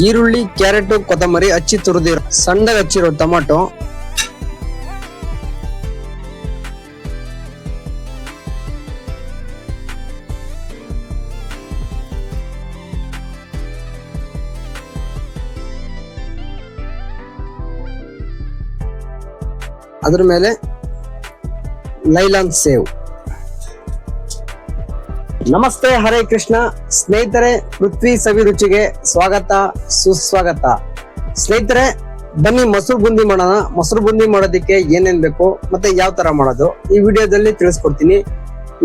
ಈರುಳ್ಳಿ, ಕ್ಯಾರೆಟ್, ಕೊತ್ತಂಬರಿ ಹಚ್ಚಿ ತುರಿದಿರೋ ಸಣ್ಣಗೆ ಹಚ್ಚಿರೋ ಟೊಮಾಟೊ, ಅದ್ರ ಮೇಲೆ ಲೈಲಾನ್ ಸೇವ್. ನಮಸ್ತೆ, ಹರೇ ಕೃಷ್ಣ ಸ್ನೇಹಿತರೆ, ಪೃಥ್ವಿ ಸವಿರುಚಿಗೆ ಸ್ವಾಗತ ಸುಸ್ವಾಗತ. ಸ್ನೇಹಿತರೆ, ಬನ್ನಿ ಮೊಸರು ಬುಂದಿ ಮಾಡೋಣ. ಮೊಸರು ಬುಂದಿ ಮಾಡೋದಕ್ಕೆ ಏನೇನ್ ಬೇಕು ಮತ್ತೆ ಯಾವ ತರ ಮಾಡೋದು ಈ ವಿಡಿಯೋದಲ್ಲಿ ತಿಳಿಸ್ಕೊಡ್ತೀನಿ.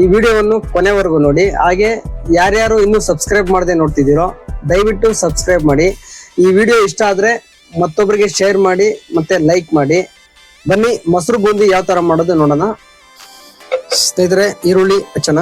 ಈ ವಿಡಿಯೋವನ್ನು ಕೊನೆವರೆಗೂ ನೋಡಿ. ಹಾಗೆ ಯಾರ್ಯಾರು ಇನ್ನೂ ಸಬ್ಸ್ಕ್ರೈಬ್ ಮಾಡದೆ ನೋಡ್ತಿದ್ದೀರೋ ದಯವಿಟ್ಟು ಸಬ್ಸ್ಕ್ರೈಬ್ ಮಾಡಿ. ಈ ವಿಡಿಯೋ ಇಷ್ಟ ಆದ್ರೆ ಮತ್ತೊಬ್ಬರಿಗೆ ಶೇರ್ ಮಾಡಿ ಮತ್ತೆ ಲೈಕ್ ಮಾಡಿ. ಬನ್ನಿ ಮೊಸರು ಬೂಂದಿ ಯಾವ ತರ ಮಾಡೋದು ನೋಡೋಣ. ಸ್ನೇಹಿತರೆ, ಈರುಳ್ಳಿ ಹಚ್ಚೋಣ.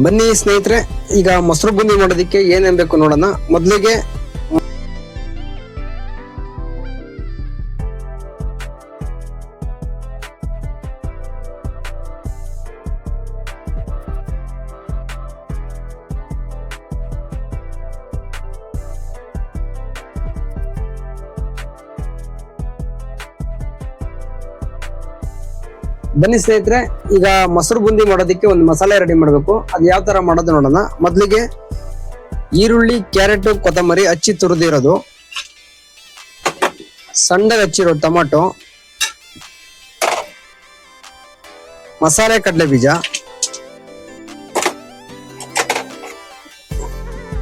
ಬನ್ನಿ ಸ್ನೇಹಿತರೆ, ಈಗ ಮೊಸರು ಬೂಂದಿ ಮಾಡೋದಕ್ಕೆ ಏನೇನ್ ಬೇಕು ನೋಡೋಣ. ಮೊದಲಿಗೆ ಬನ್ನಿ ಸ್ನೇಹಿತರೆ, ಈಗ ಮೊಸರು ಬೂಂದಿ ಮಾಡೋದಕ್ಕೆ ಒಂದು ಮಸಾಲೆ ರೆಡಿ ಮಾಡಬೇಕು. ಅದು ಯಾವ ತರ ಮಾಡೋದು ನೋಡೋಣ. ಮೊದಲಿಗೆ ಈರುಳ್ಳಿ, ಕ್ಯಾರೆಟ್, ಕೊತ್ತಂಬರಿ ಹಚ್ಚಿ ತುರಿದಿರೋದು, ಸಣ್ಣಗೆ ಹಚ್ಚಿರೋ ಟೊಮಾಟೊ, ಮಸಾಲೆ ಕಡಲೆ ಬೀಜ,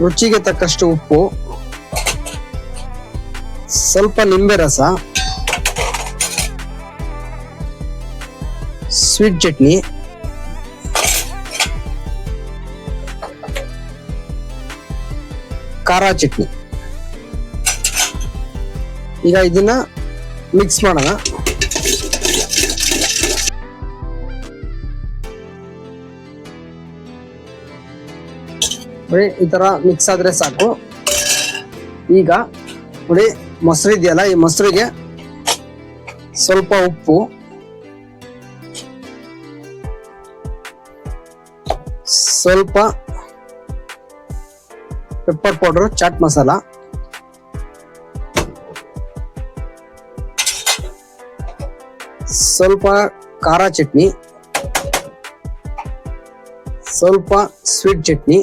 ರುಚಿಗೆ ತಕ್ಕಷ್ಟು ಉಪ್ಪು, ಸ್ವಲ್ಪ ನಿಂಬೆ ರಸ, ಸ್ವೀಟ್ ಚಟ್ನಿ, ಖಾರ ಚಟ್ನಿ. ಈಗ ಇದನ್ನ ಮಿಕ್ಸ್ ಮಾಡೋಣ. ನೋಡಿ, ಈ ತರ ಮಿಕ್ಸ್ ಆದ್ರೆ ಸಾಕು. ಈಗ ನೋಡಿ, ಮೊಸರು ಇದೆಯಲ್ಲ, ಈ ಮೊಸರಿಗೆ ಸ್ವಲ್ಪ ಉಪ್ಪು, ಸ್ವಲ್ಪ ಪೆಪ್ಪರ್ ಪೌಡರ್, ಚಾಟ್ ಮಸಾಲ, ಸ್ವಲ್ಪ ಖಾರ ಚಟ್ನಿ, ಸ್ವಲ್ಪ ಸ್ವೀಟ್ ಚಟ್ನಿ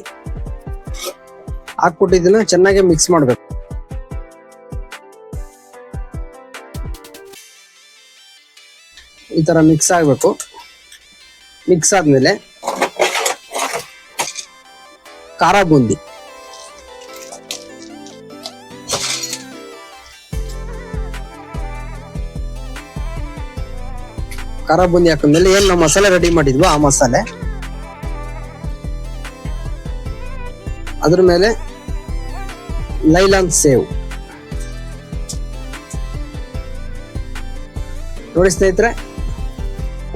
ಹಾಕ್ಬಿಟ್ಟು ಇದನ್ನ ಚೆನ್ನಾಗಿ ಮಿಕ್ಸ್ ಮಾಡಬೇಕು. ಈ ತರ ಮಿಕ್ಸ್ ಆಗಬೇಕು. ಮಿಕ್ಸ್ ಆದ್ಮೇಲೆ ಖಾರ ಬೂಂದಿ, ಖಾರ ಬೂಂದಿ ಹಾಕಿದ್ಮೇಲೆ ಏನ್ ನಾವು ಮಸಾಲೆ ರೆಡಿ ಮಾಡಿದ್ವೋ ಆ ಮಸಾಲೆ, ಅದ್ರ ಮೇಲೆ ಲೈಲಾನ್ ಸೇವ್, ನೋಡಿ ಸ್ನೇಹಿತರೆ,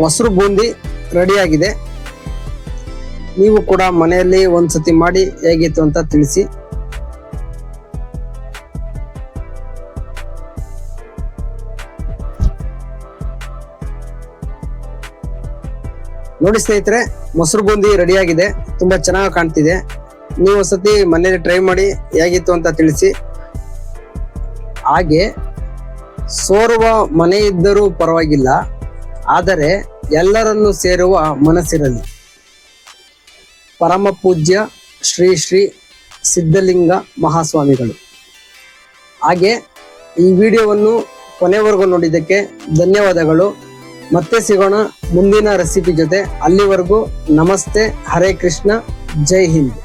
ಮೊಸರು ಬೂಂದಿ ರೆಡಿಯಾಗಿದೆ. ನೀವು ಕೂಡ ಮನೆಯಲ್ಲಿ ಒಂದ್ಸತಿ ಮಾಡಿ ಹೇಗಿತ್ತು ಅಂತ ತಿಳಿಸಿ. ನೋಡಿ ಸ್ನೇಹಿತರೆ, ಮೊಸರು ಬೂಂದಿ ರೆಡಿಯಾಗಿದೆ. ತುಂಬಾ ಚೆನ್ನಾಗಿ ಕಾಣ್ತಿದೆ. ನೀವು ಒಂದ್ಸತಿ ಮನೇಲಿ ಟ್ರೈ ಮಾಡಿ ಹೇಗಿತ್ತು ಅಂತ ತಿಳಿಸಿ. ಹಾಗೆ ಸೋರುವ ಮನೆ ಇದ್ದರೂ ಪರವಾಗಿಲ್ಲ, ಆದರೆ ಎಲ್ಲರನ್ನು ಸೇರುವ ಮನಸ್ಸಿರಲಿ. ಪರಮ ಪೂಜ್ಯ ಶ್ರೀ ಶ್ರೀ ಸಿದ್ಧಲಿಂಗ ಮಹಾಸ್ವಾಮಿಗಳು. ಹಾಗೆ ಈ ವಿಡಿಯೋವನ್ನು ಕೊನೆವರೆಗೂ ನೋಡಿದ್ದಕ್ಕೆ ಧನ್ಯವಾದಗಳು. ಮತ್ತೆ ಸಿಗೋಣ ಮುಂದಿನ ರೆಸಿಪಿ ಜೊತೆ. ಅಲ್ಲಿವರೆಗೂ ನಮಸ್ತೆ, ಹರೇ ಕೃಷ್ಣ, ಜೈ ಹಿಂದ್.